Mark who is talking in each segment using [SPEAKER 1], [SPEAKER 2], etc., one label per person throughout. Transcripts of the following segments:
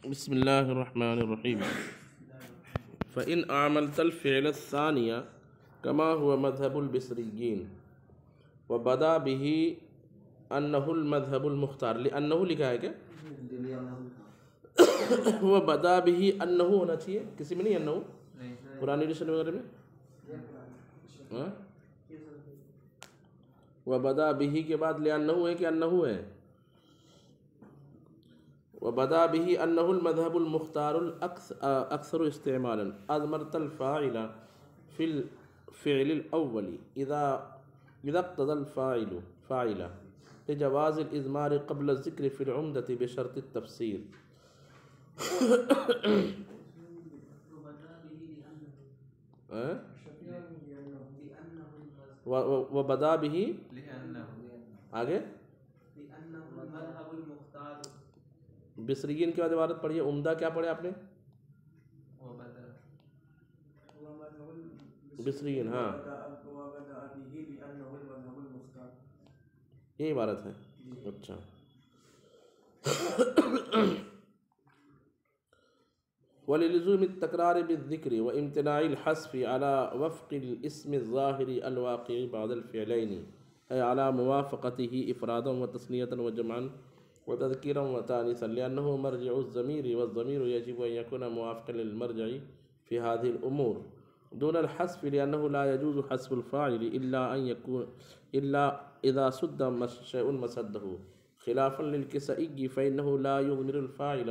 [SPEAKER 1] بسم الله الرحمن الرحيم. فإن عملت الفعل الثانية كما هو مذهب البصريين وبدا به أنه المذهب المختار لأنه لکھا ہے کیا وبدا به أنه ہونا چاہیے کسی میں نہیں أنه قرآن ایڈیشن وغیرہ میں وبدا به کے بعد لأنه ہے کہ أنه ہے وبدا به أنه المذهب المختار الأكثر استعمالا أضمرت الفاعل في الفعل الأول إذا اقتضى الفاعل فاعلا لجواز الإضمار قبل الذكر في العمدة بشرط التفسير. وبدا به آگے بصریین کی بعد عبارت پڑھی ہے. عمدہ کیا پڑھے آپ نے؟ بصریین. ہاں یہ عبارت ہے. اچھا وللزوم التكرار بالذكر وامتناع الحذف على وفق الاسم الظاهر الواقع بعد الفعلين أي على موافقته إفرادا وتثنية وجمعا وتذكيرا وتانيثا لأنه مرجع الضمير والضمير يجب أن يكون موافقا للمرجع في هذه الأمور دون الحذف لأنه لا يجوز حذف الفاعل إلا إذا سد شيء مسده خلافا للكسائي فإنه لا يضمر الفاعل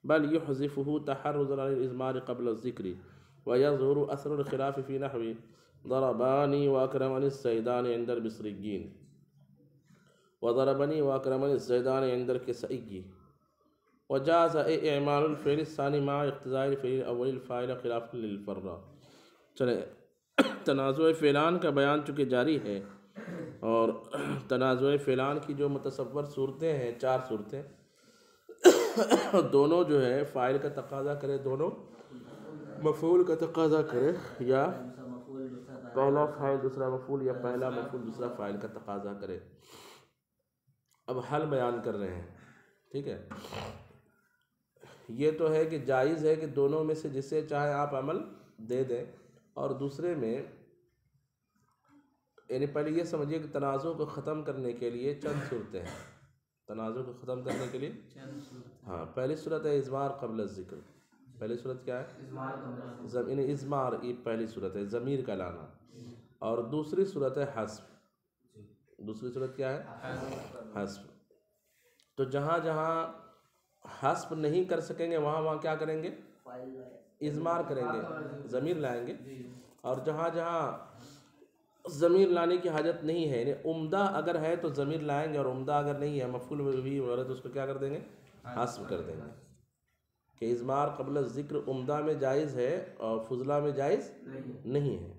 [SPEAKER 1] بل يحذفه تحرزا عن الإضمار قبل الذكر ويظهر أثر الخلاف في نحو ضرباني وأكرمني الزيدان عند البصريين وضربني وأكرمني الزيدان عند الكسائي وجاز إعمال الفعل الثاني مع اقتضاء الفعل الأول الفاعل خلافا للفرع. چلے تنازع فعلان کا بیان چونکہ جاری ہے اور تنازع فعلان کی جو متصور صورتیں ہیں 4 صورتیں دونوں جو ہے فاعل کا تقاضا کرے دونوں مفعول کا تقاضا کرے یا پہلا فاعل دوسرا مفعول یا پہلا مفعول دوسرا فاعل کا تقاضا کرے. اب حل بیان کر رہے ہیں. ٹھیک ہے یہ تو ہے کہ جائز ہے کہ دونوں میں سے جسے چاہے آپ عمل دے دیں اور دوسرے میں یعنی پہلے یہ سمجھیے کہ تنازع کو ختم کرنے کے لیے چند صورتیں ہیں. تنازع کو ختم کرنے کے لیے ہاں پہلی صورت ہے اضمار قبل الذکر. پہلی صورت کیا ہے؟ یعنی اضمار یہ پہلی صورت ہے ضمیر کا لانا. اور دوسری صورت ہے حذف. دوسری صورت کیا ہے؟ حذف. تو جہاں جہاں حذف نہیں کر سکیں گے وہاں کیا کریں گے؟ اضمار کریں گے ضمیر لائیں گے. اور جہاں جہاں ضمیر لانے کی حاجت نہیں ہے یعنی عمدہ اگر ہے تو ضمیر لائیں گے اور عمدہ اگر نہیں ہے مفعول بھی ہے تو اس کو کیا کر دیں گے؟ حذف کر دیں گے. کہ اضمار قبل الذکر عمدہ میں جائز ہے اور فضلہ میں جائز نہیں ہے.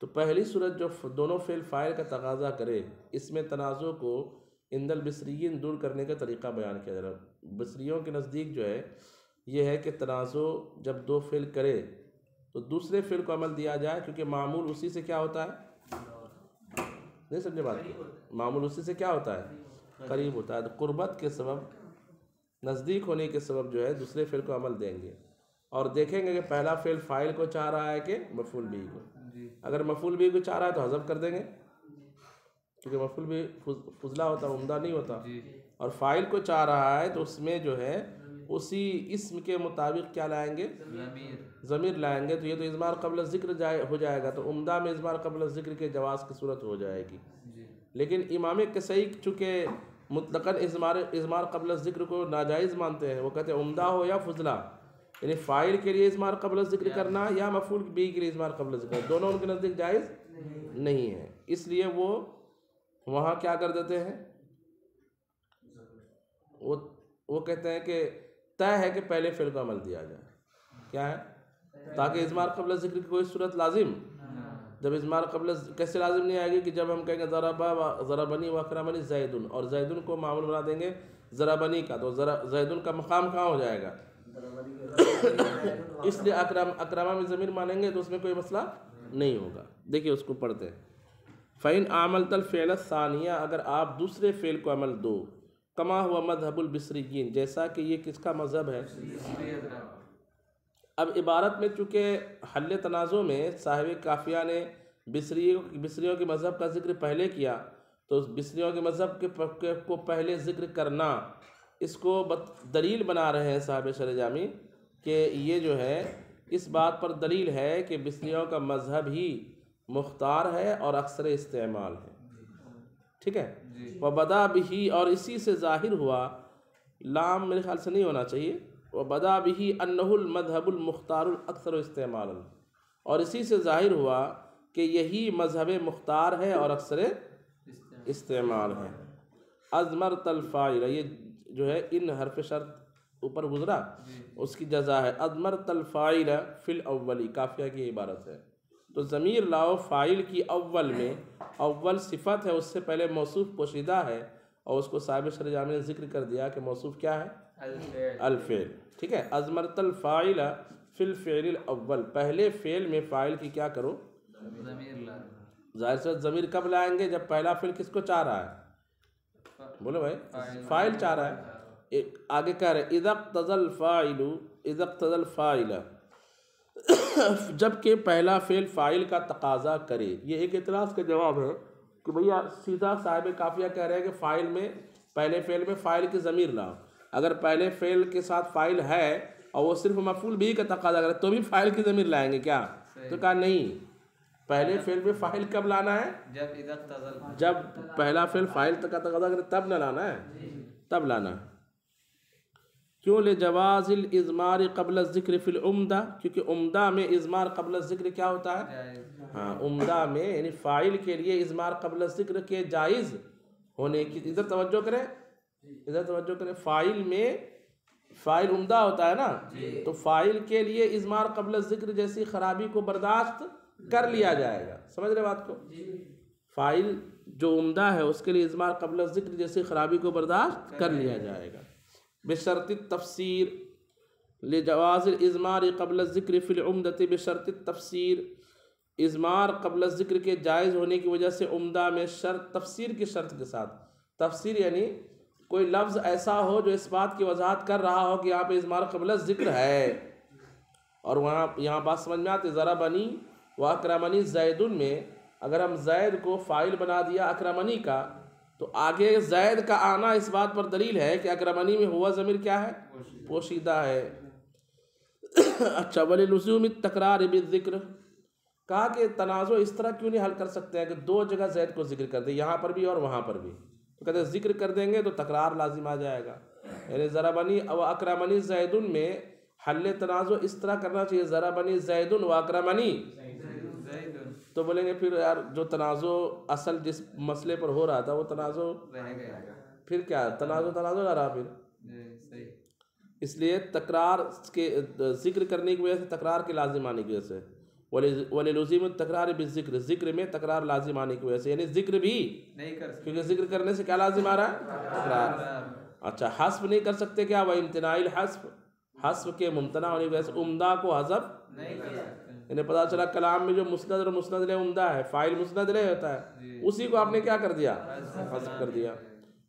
[SPEAKER 1] تو پہلی صورت جو دونوں فعل فاعل کا تقاضا کرے اس میں تنازع کو عند البصریین دور کرنے کا طریقہ بیان کیا جا رہا ہے. بصریوں کے نزدیک جو ہے یہ ہے کہ تنازع جب دو فعل کرے تو دوسرے فعل کو عمل دیا جائے کیونکہ معمول اسی سے کیا ہوتا ہے؟ نہیں سمجھے بات؟ معمول اسی سے کیا ہوتا ہے؟ قریب ہوتا ہے. تو قربت کے سبب نزدیک ہونے کے سبب جو ہے دوسرے فعل کو عمل دیں گے اور دیکھیں گے کہ پہلا فعل فاعل کو چاہ رہا ہے کہ مفعول بھی کو. اگر مفعول بھی کو چاہ رہا ہے تو حذف کر دیں گے کیونکہ مفعول بھی فضلہ ہوتا ہے عمدہ نہیں ہوتا. اور فاعل کو چاہ رہا ہے تو اس میں جو ہے اسی اسم کے مطابق کیا لائیں گے؟ ضمیر لائیں گے. تو یہ تو اضمار قبل ذکر ہو جائے گا. تو عمدہ میں اضمار قبل ذکر کے جواز کی صورت ہو جائے گی. لیکن امام کسائی چونکہ مطلقاً اضمار قبل ذکر کو ناجائز مانتے ہیں. وہ کہتے ہیں عمدہ ہو یا فضلہ یعنی فاعل کے لیے اضمار قبل ذکر کرنا یا مفعول بھی کے لیے اضمار قبل ذکر دونوں ان کے نزدیک جائز نہیں ہے. اس لیے وہ وہاں کیا کر دیتے ہیں؟ وہ کہتے ہیں کہ طے ہے کہ پہلے فعل کو عمل دیا جائے. کیا ہے؟ تاکہ اضمار قبل ذکر کی کوئی صورت لازم جب اضمار قبل کیسے لازم نہیں آئے گی کہ جب ہم کہیں گے ضربنی واکرمنی زیدن اور زیدن کو معمول بنا دیں گے ضربنی کا تو زیدن کا مقام کہاں ہو جائے گا؟ اس لیے اکرمہ میں ضمیر مانیں گے تو اس میں کوئی مسئلہ نہیں ہوگا. دیکھیے اس کو پڑھتے ہیں. فَإِنْ عَمَلْتَ الْفِعْلَ الثَّانِيَ اگر آپ دوسرے فعل کو عمل دو کما ہوا مذہب البصریین، جیسا کہ یہ کس کا مذہب ہے؟ اب عبارت میں چونکہ حل تنازع میں صاحب کافیہ نے بصریوں کے مذہب کا ذکر پہلے کیا، تو بصریوں کے مذہب کو پہلے ذکر کرنا اس کو دلیل بنا رہے ہیں صاحب شرح جامی کہ یہ جو ہے اس بات پر دلیل ہے کہ بصریوں کا مذہب ہی مختار ہے اور اکثر استعمال ہے، ٹھیک ہے؟ وبدا بھی، اور اسی سے ظاہر ہوا، لام میرے خیال سے نہیں ہونا چاہیے، وبدا بھی انہ المذہب المختار الاکثر استعمالا، اور اسی سے ظاہر ہوا کہ یہی مذہب مختار ہے اور اکثر استعمال ہے۔ ازمرت الفاعل، یہ جو ہے ان حرف شرط اوپر گزرا اس کی جزا ہے، ازمرت الفاعل فی الاولی، کافیہ کی عبارت ہے، تو ضمیر لاؤ فاعل کی اول میں، اول صفت ہے، اس سے پہلے موصوف پوشیدہ ہے، اور اس کو صاحب شرح جامی نے ذکر کر دیا کہ موصوف کیا ہے؟ الفعل، ٹھیک ہے؟ ازمرت الفاعل فی الفعل الاول، پہلے فعل میں فاعل کی کیا کرو؟ ظاہر سے ضمیر کب لائیں گے؟ جب پہلا فعل کس کو چاہ رہا ہے؟ بولو بھائی، فاعل چاہ رہا ہے۔ آگے کہہ رہے اذا اقتضى الفاعل، جب کہ پہلا فعل فاعل کا تقاضا کرے۔ یہ ایک اعتراض کا جواب ہے کہ بھیا سیدھا صاحب کافیہ کہہ رہے ہیں کہ فاعل میں، پہلے فعل میں فاعل کی ضمیر لاؤ، اگر پہلے فعل کے ساتھ فاعل ہے اور وہ صرف مفعول بھی کا تقاضا کرے تو بھی فاعل کی ضمیر لائیں گے کیا؟ تو کہا نہیں، پہلے فعل میں فاعل کب لانا ہے؟ جب پہلا فعل فاعل کا تقاضا کرے تب نہ لانا ہے، تب لانا ہے۔ کیوں؟ لجواز الاضمار قبل الذکر فی العمدہ، کیونکہ عمدہ میں اضمار قبل الذکر کیا ہوتا ہے؟ ہاں، عمدہ میں یعنی فاعل کے لیے اضمار قبل الذکر کے جائز ہونے کی، ادھر توجہ کریں، ادھر توجہ کریں، فاعل میں، فاعل عمدہ ہوتا ہے نا، تو فاعل کے لیے اضمار قبل الذکر جیسی خرابی کو برداشت کر لیا جائے گا، سمجھ رہے بات کو؟ فاعل جو عمدہ ہے اس کے لیے اضمار قبل الذکر جیسی خرابی کو برداشت کر لیا جائے گا، بشرط التفسیر، لجواز الاضمار قبل الذکر فی العمدۃ بشرط التفسیر، اضمار قبل الذکر کے جائز ہونے کی وجہ سے عمدہ میں شرط، تفسیر کی شرط کے ساتھ، تفسیر یعنی کوئی لفظ ایسا ہو جو اس بات کی وضاحت کر رہا ہو کہ یہاں پہ اضمار قبل الذکر ہے، اور یہاں بات سمجھ میں آتی، ضربنی واکرمنی زید میں اگر ہم زید کو فاعل بنا دیا اکرمنی کا، تو آگے زید کا آنا اس بات پر دلیل ہے کہ اکرمنی میں ہوا ضمیر کیا ہے؟ پوشیدہ ہے۔ اچھا، وللزوم التکرار بالذکر، کہا کہ تنازع اس طرح کیوں نہیں حل کر سکتے ہیں کہ دو جگہ زید کو ذکر کر دیں، یہاں پر بھی اور وہاں پر بھی، تو کہتے ہیں ذکر کر دیں گے تو تکرار لازم آ جائے گا، یعنی ضربنی و اکرمنی زید میں حل تنازع اس طرح کرنا چاہیے، ضربنی زید و اکرمنی، تو بولیں گے پھر یار جو تنازع اصل جس مسئلے پر ہو رہا تھا وہ تنازع پھر کیا تنازع نہ رہا پھر، اس لیے تکرار کے ذکر کرنے کی وجہ سے، تکرار کے لازم آنے کی وجہ سے، وللزوم التکرار بالذکر، ذکر میں تکرار لازم آنے کی وجہ سے، یعنی ذکر بھی کیونکہ ذکر کرنے سے کیا لازم آ رہا ہے؟ تکرار۔ اچھا، حذف نہیں کر سکتے کیا؟ وہ امتناع الحذف، حذف کے ممتنع ہونے کی وجہ سے عمدہ کو حذف نہیں کر سکتے، یعنی پتا چلا کلام میں جو مسند اور مسند لے عمدہ ہے، فاعل مسند لے ہوتا ہے، اسی کو آپ نے کیا کر دیا؟ حذف کر دیا،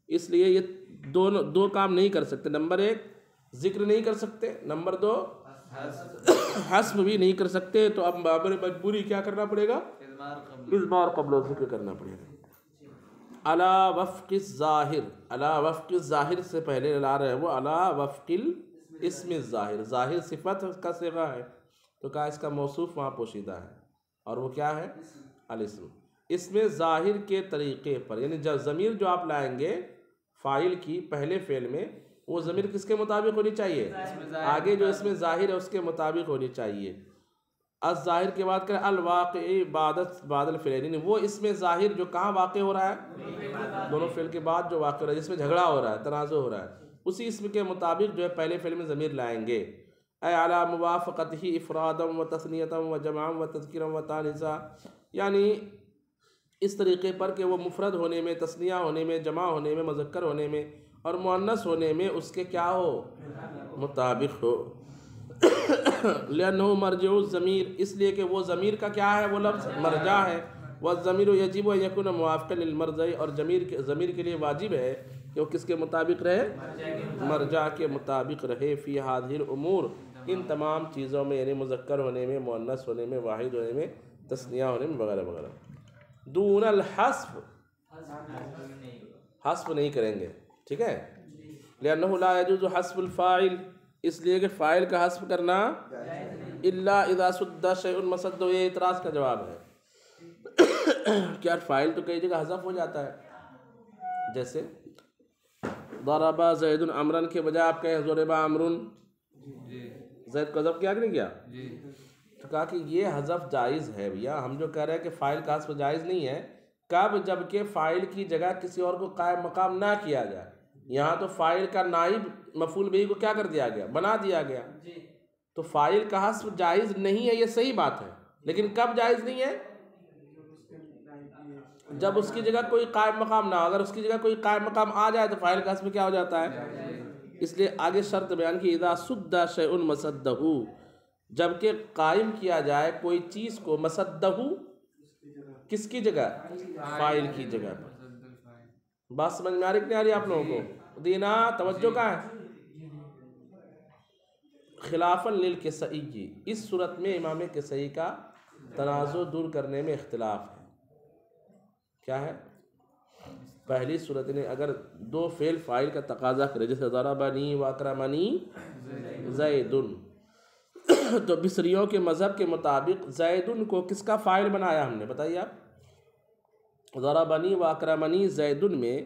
[SPEAKER 1] اس لیے یہ دو کام نہیں کر سکتے، نمبر ایک ذکر نہیں کر سکتے، نمبر دو حذف بھی نہیں کر سکتے، تو اب مجبوری کیا کرنا پڑے گا؟ اضمار قبل ذکر کرنا پڑے گا۔ علی وفق الظاہر، علی وفق الظاہر سے پہلے لا رہے ہیں وہ علی وفق الاسم الظاہر، ظاہر صفت کا صیغہ ہے تو کہا اس کا موصوف وہاں پوشیدہ ہے، اور وہ کیا ہے؟ الاسم، اس میں ظاہر کے طریقے پر، یعنی جب ضمیر جو آپ لائیں گے فاعل کی پہلے فعل میں، وہ ضمیر کس کے مطابق ہونی چاہیے؟ آگے جو اس میں ظاہر ہے اس کے مطابق ہونی چاہیے۔ الظاہر کے بعد کریں الواقع بعد الفعل، یعنی وہ اس میں ظاہر جو کہاں واقع ہو رہا ہے؟ دونوں فعل کے بعد جو واقع ہو رہا ہے، جس میں جھگڑا ہو رہا ہے، تنازع ہو رہا ہے، اسی اسم کے مطابق جو ہے پہلے فعل میں ضمیر لائیں گے۔ اے علی موافقتہ افرادا و تثنیۃ و جمعا و تذکیرا و تانیثا، یعنی اس طریقے پر کہ وہ مفرد ہونے میں، تثنیہ ہونے میں، جمع ہونے میں، مذکر ہونے میں اور مؤنث ہونے میں اس کے کیا ہو؟ مطابق ہو۔ لأنہ مرجع الضمیر، اس لیے کہ وہ ضمیر کا کیا ہے؟ وہ لفظ مرجع ہے، والضمیر یجب ان یکون موافقا للمرجع، اور ضمیر کے لیے واجب ہے کہ وہ کس کے مطابق رہے؟ مرجع کے مطابق رہے، فی ہذہ الامور، ان تمام چیزوں میں، یعنی مذکر ہونے میں، مؤنث ہونے میں، واحد ہونے میں، تثنیہ ہونے میں، وغیرہ وغیرہ۔ دون الحذف، حذف نہیں کریں گے، ٹھیک ہے؟ لأنه لا يجوز حذف الفاعل، اس لیے کہ فاعل کا حذف کرنا الا اذا سد شیء مسدہ، یہ اعتراض کا جواب ہے کہ یار فاعل تو کئی جگہ حذف ہو جاتا ہے، جیسے ضرب زید عمرا کے بجائے آپ کہیں ضرب عمرو، زید کو حذف کیا کہ نہیں کیا؟ تو کہا کہ یہ حذف جائز ہے بھیا، ہم جو کہہ رہے ہیں کہ فاعل کا حذف جائز نہیں ہے، کب؟ جبکہ فاعل کی جگہ کسی اور کو قائم مقام نہ کیا جائے۔ یہاں تو فاعل کا نائب مفعول بہ کو کیا کر دیا گیا؟ بنا دیا گیا، تو فاعل کا حذف جائز نہیں ہے، یہ صحیح بات ہے، لیکن کب جائز نہیں ہے؟ جب اس کی جگہ کوئی قائم مقام نہ ہو۔ اگر اس کی جگہ کوئی قائم مقام آ جائے تو فاعل کا حذف کیا ہو جاتا ہے؟ اس لیے آگے شرط بیان کی، اذا سد شیء مسدہ، جبکہ قائم کیا جائے کوئی چیز کو، مسدہ کس کی جگہ؟ فاعل کی جگہ پر۔ بات سمجھ میں آ رہی کہ نہیں آ رہی آپ لوگوں کو؟ دینا توجہ کا ہے۔ خلافاً للکسائی، اس صورت میں امام کسائی کا تنازع دور کرنے میں اختلاف ہے۔ کیا ہے؟ پہلی صورت نے اگر دو فعل فاعل کا تقاضا کرے، جیسے ضربنی واکرمنی زید، تو بصریوں کے مذہب کے مطابق زیدن کو کس کا فاعل بنایا ہم نے؟ بتائیے آپ۔ ضربنی واکرمنی زیدن میں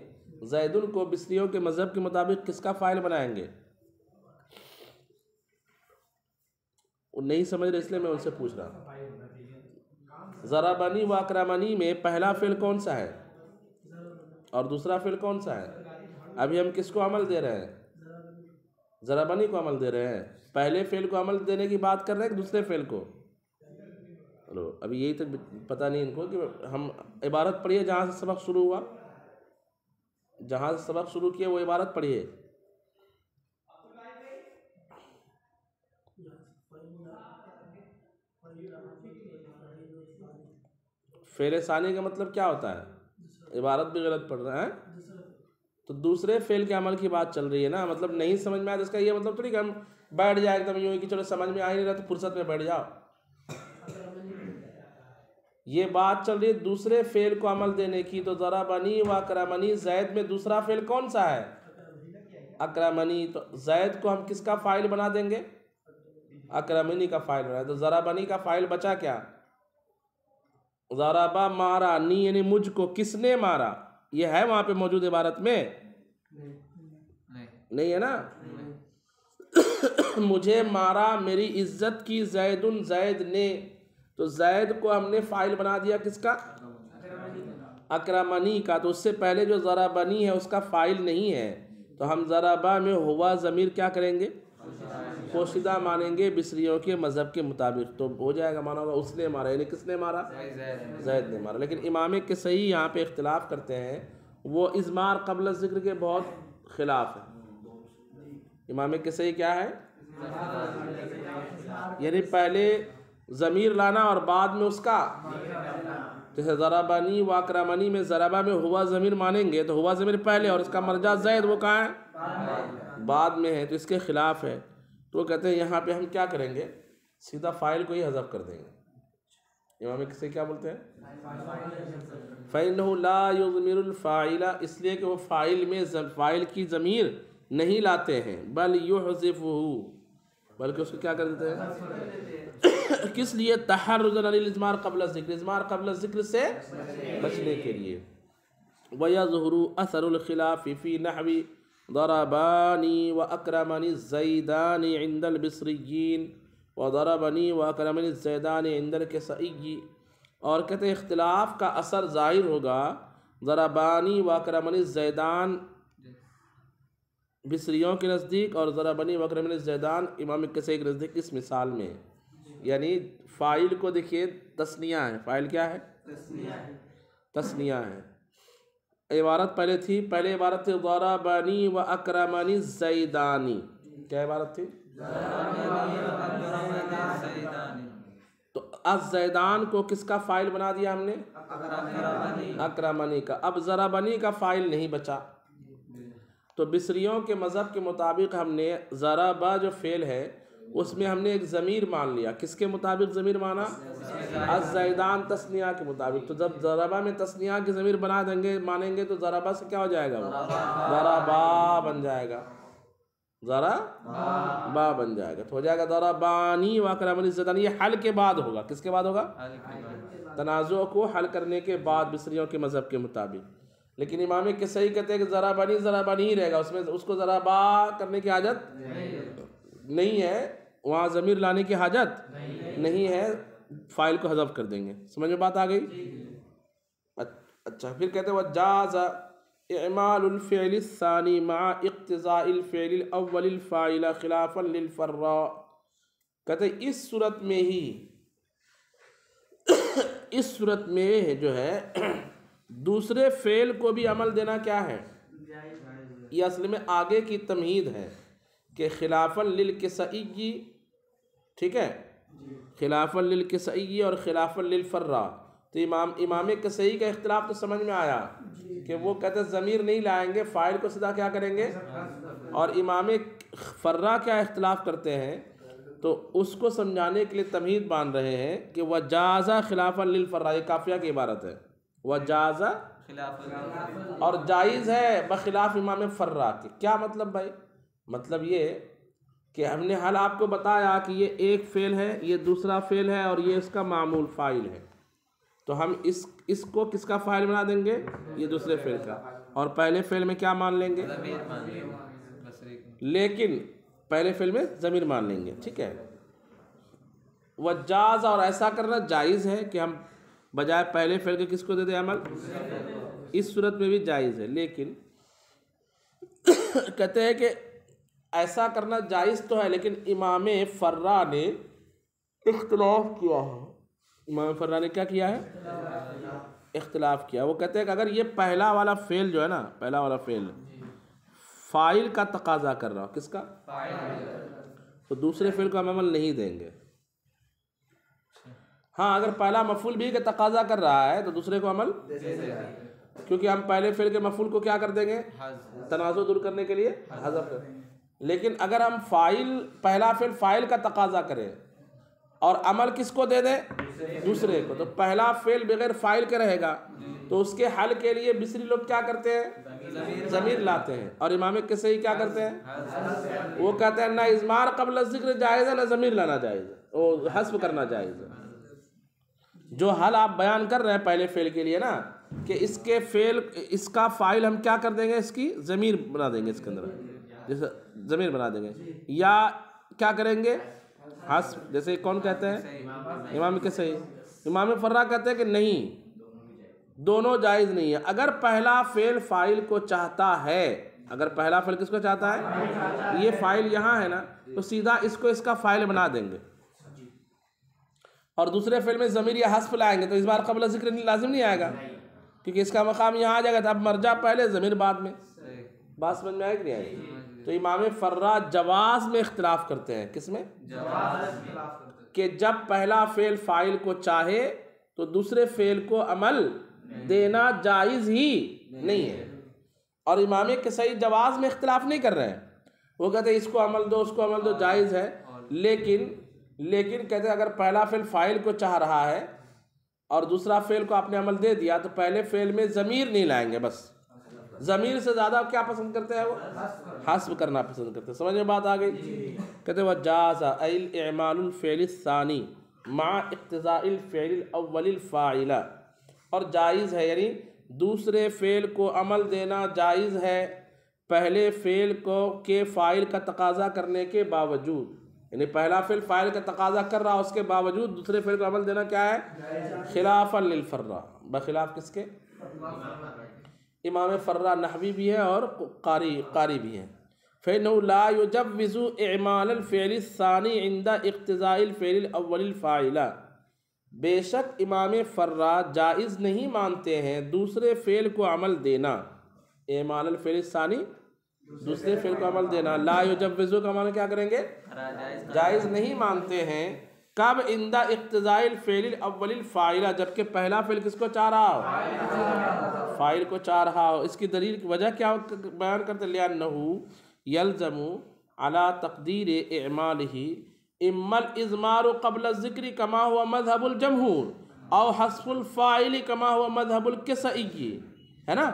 [SPEAKER 1] زیدن کو بصریوں کے مذہب کے مطابق کس کا فاعل بنائیں گے؟ وہ نہیں سمجھ رہے، اس لیے میں ان سے پوچھ رہا ہوں۔ ضربنی واکرمنی میں پہلا فعل کون سا ہے اور دوسرا فعل کون سا ہے؟ ابھی ہم کس کو عمل دے رہے ہیں؟ ضربنی کو عمل دے رہے ہیں۔ پہلے فعل کو عمل دینے کی بات کر رہے ہیں کہ دوسرے فعل کو؟ ابھی یہی تک پتہ نہیں ان کو کہ ہم عبارت پڑھیے جہاں سے سبق شروع ہوا، جہاں سے سبق شروع کیا وہ عبارت پڑھیے۔ فعل ثانی کا مطلب کیا ہوتا ہے؟ عبارت بھی غلط پڑھ رہا ہے، تو دوسرے فعل کے عمل کی بات چل رہی ہے نا، مطلب نہیں سمجھ میں آیا تو اس کا یہ مطلب تھوڑی کہ ہم بیٹھ جائے ایک دم یوں ہی کہ چلو سمجھ میں آ ہی نہیں رہا تو فرصت میں بیٹھ جاؤ۔ یہ بات چل رہی ہے دوسرے فعل کو عمل دینے کی، تو ضربنی واکرمنی زید میں دوسرا فعل کون سا ہے؟ اکرمنی، تو زید کو ہم کس کا فاعل بنا دیں گے؟ اکرمنی کا فاعل بنا، تو ضربنی کا فاعل بچا کیا؟ ضربہ مارا، نی یعنی مجھ کو کس نے مارا، یہ ہے وہاں پہ موجود عبارت میں؟ نہیں ہے نا؟ مجھے مارا، میری عزت کی زیدن، زید نے، تو زید کو ہم نے فاعل بنا دیا کس کا؟ اکرمنی کا، تو اس سے پہلے جو ضربنی ہے اس کا فاعل نہیں ہے، تو ہم ضربہ میں ہوا ضمیر کیا کریں گے؟ پوشیدہ مانیں گے بصریوں کے مذہب کے مطابق، تو ہو جائے گا مانا ہوگا اس نے مارا، یعنی کس نے مارا؟ زید نے مارا۔ لیکن امام کسائی یہاں پہ اختلاف کرتے ہیں، وہ اضمار قبل الذکر کے بہت خلاف ہے۔ امام کسائی کیا ہے؟ یعنی پہلے ضمیر لانا اور بعد میں اس کا، جیسے ضربنی واکرمنی میں ضربہ میں ہوا ضمیر مانیں گے تو ہوا ضمیر پہلے اور اس کا مرجع زید وہ کہاں ہے؟ بعد میں ہے، تو اس کے خلاف ہے۔ تو وہ کہتے ہیں یہاں پہ ہم کیا کریں گے؟ سیدھا فاعل کو ہی حذف کر دیں گے۔ امام کسے کیا بولتے ہیں؟ فَإِنَّهُ لَا يُضْمِرُ الْفَاعِلَ، اس لیے کہ وہ فاعل میں فاعل کی ضمیر نہیں لاتے ہیں، بل يُحْذِفُهُ، بلکہ اس کو کیا کر دیتے ہیں؟ کس لیے؟ تحرزا للاضمار قبل الذکر، اضمار قبل الذکر سے بچنے کے لیے۔ وَيَظْهُرُ أَثَرُ الْخِلَافِ فِي نَحْوِ ضربانی واکرمنی الزیدان عند البصریین وضربنی واکرمنی الزیدان عند الکسائی، اور کہتے ہیں اختلاف کا اثر ظاہر ہوگا ضربانی واکرمنی الزیدان بصریوں کے نزدیک اور ضربنی واکرمنی الزیدان امام کسائی کے نزدیک اس مثال میں، یعنی فاعل کو دیکھیے تثنیہ ہے، فاعل کیا ہے؟ تثنیہ ہے۔ عبارت پہلے تھی، پہلے عبارت تھی ضربنی و اکرمنی الزیدانی، کیا عبارت تھی؟ تو الزیدان کو کس کا فاعل بنا دیا ہم نے؟ اکرمنی کا۔ اب ضربنی کا فاعل نہیں بچا، تو بصریوں کے مذہب کے مطابق ہم نے ضربہ جو فعل ہے اس میں ہم نے ایک ضمیر مان لیا. کس کے مطابق ضمیر مانا؟ الزیدان تثنیہ کے مطابق. تو جب ضربہ میں تثنیہ کی ضمیر بنا دیں گے مانیں گے تو ضربہ سے کیا ہو جائے گا؟ ضربا بن جائے گا. ضربا بن جائے گا تو ہو جائے گا ضربانی واقع الزیدان. یہ حل کے بعد ہوگا. کس کے بعد ہوگا؟ تنازع کو حل کرنے کے بعد بصریوں کے مذہب کے مطابق. لیکن امام کسائی کہتے ہیں کہ ضربانی ہی رہے گا. اس میں اس کو ضربا کرنے کی حاجت نہیں ہے. وہاں ضمیر لانے کی حاجت نہیں ہے. فاعل کو حذف کر دیں گے. سمجھ میں بات آ گئی؟ اچھا پھر کہتے ہیں وجاز اعمال الفعل الثانی مع اقتضاء الفعل الاول الفاعل خلافا للفراء. کہتے ہیں اس صورت میں جو ہے دوسرے فعل کو بھی عمل دینا کیا ہے؟ یہ اصل میں آگے کی تمہید ہے کہ خلافا للکسائی، ٹھیک ہے، خلافا للکسائی اور خلافا للفراء. تو امام کسائی کا اختلاف تو سمجھ میں آیا کہ وہ کہتے ہیں ضمیر نہیں لائیں گے، فاعل کو سیدھا کیا کریں گے. اور امام فراء کیا اختلاف کرتے ہیں تو اس کو سمجھانے کے لیے تمہید باندھ رہے ہیں کہ وجازہ خلافا للفراء. یہ قافیہ کی عبارت ہے. وجازہ اور جائز ہے بخلاف امام فراء کے. کیا مطلب بھائی؟ مطلب یہ کہ ہم نے حل آپ کو بتایا کہ یہ ایک فعل ہے، یہ دوسرا فعل ہے اور یہ اس کا معمول فاعل ہے. تو ہم اس کو کس کا فاعل بنا دیں گے؟ یہ دوسرے فعل کا. اور پہلے فعل میں کیا مان لیں گے؟ لیکن پہلے فعل میں ضمیر مان لیں گے. ٹھیک ہے. وجاز اور ایسا کرنا جائز ہے کہ ہم بجائے پہلے فعل کے کس کو دے دیں عمل. اس صورت میں بھی جائز ہے. لیکن کہتے ہیں کہ ایسا کرنا جائز تو ہے لیکن امام فراء نے اختلاف کیا ہے. امام فراء نے کیا کیا ہے؟ اختلاف کیا. وہ کہتے ہیں کہ اگر یہ پہلا والا فعل جو ہے نا، پہلا والا فعل فاعل کا تقاضا کر رہا ہو، کس کا؟ تو دوسرے فعل کو ہم عمل نہیں دیں گے. ہاں اگر پہلا مفعول بھی کا تقاضا کر رہا ہے تو دوسرے کو عمل، کیونکہ ہم پہلے فعل کے مفعول کو کیا کر دیں گے؟ تنازع دور کرنے کے لیے حذف کر. لیکن اگر ہم پہلا فعل فاعل کا تقاضا کریں اور عمل کس کو دے دیں؟ دوسرے کو، تو پہلا فعل بغیر فاعل کے رہے گا. تو اس کے حل کے لیے بصری لوگ کیا کرتے ہیں؟ ضمیر لاتے ہیں. اور امام کسائی کیا کرتے ہیں؟ وہ کہتے ہیں نہ اضمار قبل الذکر جائز ہے نہ ضمیر لانا جائز ہے، وہ حذف کرنا جائز ہے. جو حل آپ بیان کر رہے ہیں پہلے فعل کے لیے نا کہ اس کا فاعل ہم کیا کر دیں گے؟ اس کی ضمیر بنا دیں گے. اس کے اندر جیسے ضمیر بنا دیں گے یا کیا کریں گے؟ حذف. جیسے کون کہتے ہیں؟ امام کسائی. امام فراء کہتے ہیں کہ نہیں، دونوں جائز نہیں ہے. اگر پہلا فعل فاعل کو چاہتا ہے، اگر پہلا فعل کس کو چاہتا ہے؟ یہ فاعل یہاں ہے نا، تو سیدھا اس کو اس کا فاعل بنا دیں گے. اور دوسرے فعل میں ضمیر یا حذف لائیں گے تو اس بار قبل ذکر لازم نہیں آئے گا، کیونکہ اس کا مقام یہاں آ جائے گا. تو اب مرجع پہلے ضمیر بعد میں. بات سمجھ میں آئے کہ نہیں آئے؟ تو امام فراء جواز میں اختلاف کرتے ہیں. کس میں؟ کہ جب پہلا فعل فاعل کو چاہے تو دوسرے فعل کو عمل دینا جائز ہی نہیں ہے. اور امام کسائی جواز میں اختلاف نہیں کر رہے ہیں. وہ کہتے ہیں اس کو عمل دو، اس کو عمل دو، جائز ہے. لیکن کہتے ہیں اگر پہلا فعل فاعل کو چاہ رہا ہے اور دوسرا فعل کو آپ نے عمل دے دیا تو پہلے فعل میں ضمیر نہیں لائیں گے. بس ضمیر سے زیادہ کیا پسند کرتے ہیں؟ وہ حذف کرنا پسند کرتے ہیں. سمجھ میں بات آ گئی؟ کہتے ہیں وجاز اعمال الفعل الثانی مع اقتضاء الفعل الاول الفاعل. اور جائز ہے یعنی دوسرے فعل کو عمل دینا جائز ہے پہلے فعل کو کے فاعل کا تقاضا کرنے کے باوجود. یعنی پہلا فعل فاعل کا تقاضا کر رہا اس کے باوجود دوسرے فعل کو عمل دینا کیا ہے؟ خلافا للفراء. بخلاف کس کے؟ امام فراء نحوی بھی ہے اور قاری بھی ہے. فإنه لا يجوز اعمال الفعل الثاني عند اقتضاء الفعل الاول الفاعل. بے شک امام فراء جائز نہیں مانتے ہیں دوسرے فعل کو عمل دینا. اعمال الفعل الثانی دوسرے فعل کو عمل دینا. لا یجوزو کا معنی کیا کریں گے؟ جائز نہیں مانتے ہیں. کب؟ عند اقتضاء الفعل الاول الفاعل، جبکہ پہلا فعل کس کو چاہ رہا ہو؟ فاعل کو چاہ رہا ہو. اس کی دلیل کی وجہ کیا بیان کرتے ہیں؟ لِأَنَّهُ يَلْزَمُ عَلَى تَقْدِيرِ إِعْمَالِهِ إِمَّا الْإِضْمَارُ قَبْلَ الذِّكْرِ كَمَا هُوَ مَذْهَبُ الْجَمْهُورِ أَوْ حَذْفُ الْفَاعِلِ كَمَا هُوَ مَذْهَبُ الْكِسَائِيِّ. ہے نا؟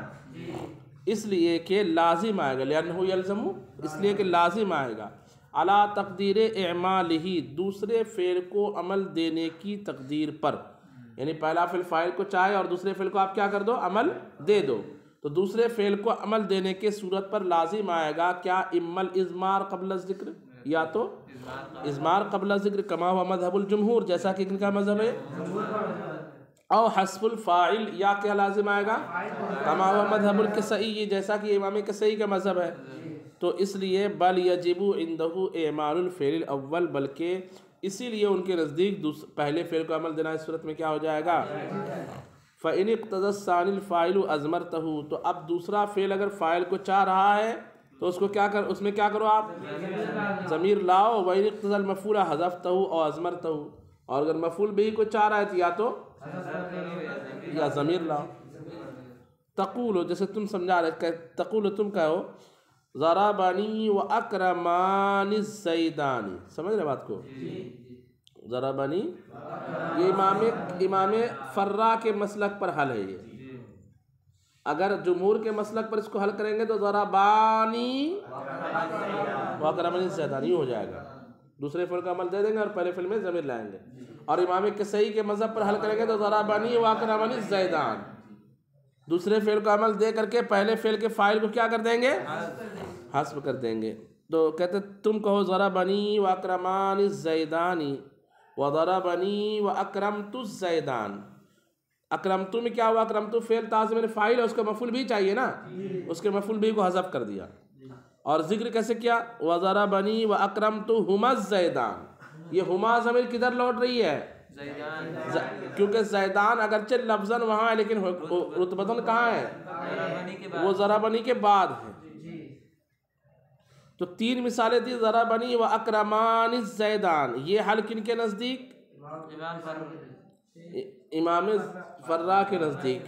[SPEAKER 1] اس لیے کہ لازم آئے گا. لِأَنَّهُ يَلْزَمُ اس لیے کہ لازم آئے گا عَلَى تَقْدِيرِ إِعْمَالِهِ دوسرے فعل کو عمل دینے کی تقدیر پر. یعنی پہلا فعل فاعل کو چاہے اور دوسرے فعل کو آپ کیا کر دو؟ عمل دے دو. تو دوسرے فعل کو عمل دینے کے صورت پر لازم آئے گا کیا؟ اما الازمار قبل الذکر، یا تو ازمار قبل الذکر کما ہوا مذہب الجمہور، جیسا کہ ان کا مذہب ہے. او حذف الفاعل، یا کیا لازم آئے گا؟ کما ہوا مذہب الکسائی، جیسا کہ امام کسائی کا مذہب ہے. تو اس لیے بل یجب عنده اعمال الفعل الاول، بلکہ اسی لیے ان کے نزدیک پہلے فعل کو عمل دینا اس صورت میں کیا ہو جائے گا؟ فَإِنِ اقْتَضَى الثَّانِي الْفَاعِلُ أَضْمَرْتَهُ، تو اب دوسرا فعل اگر فاعل کو چاہ رہا ہے تو اس کو کیا کر، اس میں کیا کرو آپ؟ ضمیر لاؤ. وَإِنِ اقْتَضَى الْمَفْعُولَ حَذَفْتَهُ أَوْ أَضْمَرْتَهُ، اور اگر مفعول بھی کو چاہ رہا ہے تو یا ضمیر لاؤ. تقول، جیسے تم سمجھا رہے، تقول تم کہو ضربنی واکرمانی الزیدانی. سمجھ رہے بات کو؟ ضربنی یہ امام فرا کے مسلک پر حل ہے. یہ اگر جمہور کے مسلک پر اس کو حل کریں گے تو ضربانی واکرمانی الزیدانی ہو جائے گا. دوسرے فعل کا عمل دے دیں گے اور پہلے فعل میں ضمیر لائیں گے. اور امام کسائی کے مذہب پر حل کریں گے تو ضربنی واکرمانی الزیدان، دوسرے فعل کا عمل دے کر کے پہلے فعل کے فاعل کو کیا کر دیں گے؟ حذف کر دیں گے. تو کہتے تم کہو ضربنی واکرمانی الزیدانی وضربنی واکرمت الزیدان. اکرمتو میں کیا ہوا؟ اکرمتو فعل تازم فاعل ہے، اس کا مفعول بھی چاہیے نا، اس کے مفعول بھی کو حذف کر دیا. اور ذکر کیسے کیا؟ وضربنی واکرمتہما الزیدان. یہ ہما ضمیر کدھر لوٹ رہی ہے؟ کیونکہ زیدان اگرچہ لفظاً وہاں ہے لیکن رتبتاً کہاں ہے؟ وہ ضربنی کے بعد ہے. تو تین مثالیں دی، ضربنی و اکرمان الزیدان. یہ حل کن کے نزدیک؟ امام فرا کے نزدیک.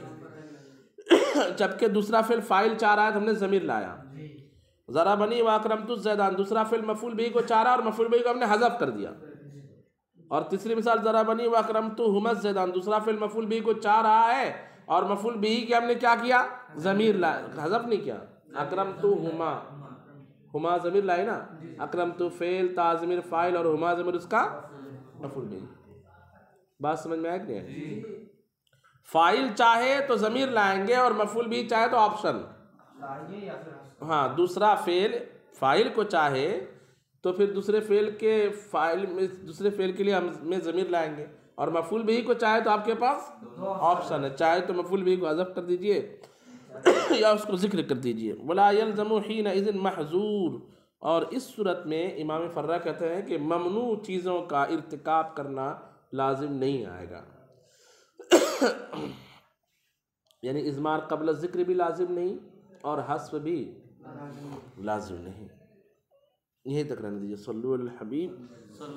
[SPEAKER 1] جبکہ دوسرا فعل فاعل چاہ رہا ہے تو ہم نے ضمیر لایا. ضربنی و اکرمت الزیدان، دوسرا فعل مفعول بھی کو چاہ رہا اور مفعول بھی کو ہم نے حذف کر دیا. اور تیسری مثال ضربنی و اکرمتہما الزیدان، دوسرا فعل مفعول بھی کو چاہ رہا ہے اور مفعول بھی کہ ہم نے کیا کیا؟ ضمیر لایا، حذف نہیں کیا. اکرمتہما، ہما ضمیر لائے نا، اکرمتو فعل تا ضمیر فاعل اور ہما ضمیر اس کا مفعول بھی. بات سمجھ میں آئے کہ نہیں؟ فاعل چاہے تو ضمیر لائیں گے اور مفعول بھی چاہے تو آپشن. ہاں، دوسرا فعل فاعل کو چاہے تو پھر دوسرے فعل کے فاعل میں دوسرے فعل کے لیے ہم ضمیر لائیں گے، اور مفعول بھی کو چاہے تو آپ کے پاس آپشن ہے، چاہے تو مفعول بھی کو حذف کر دیجئے یا اس کو ذکر کر دیجئے. ولا يلزم حينئذ محظور، اور اس صورت میں امام فرا کہتے ہیں کہ ممنوع چیزوں کا ارتکاب کرنا لازم نہیں آئے گا. یعنی اضمار قبل ذکر بھی لازم نہیں اور حذف بھی لازم نہیں. یہی تک رہنے دیجیے. صلو علی الحبیب.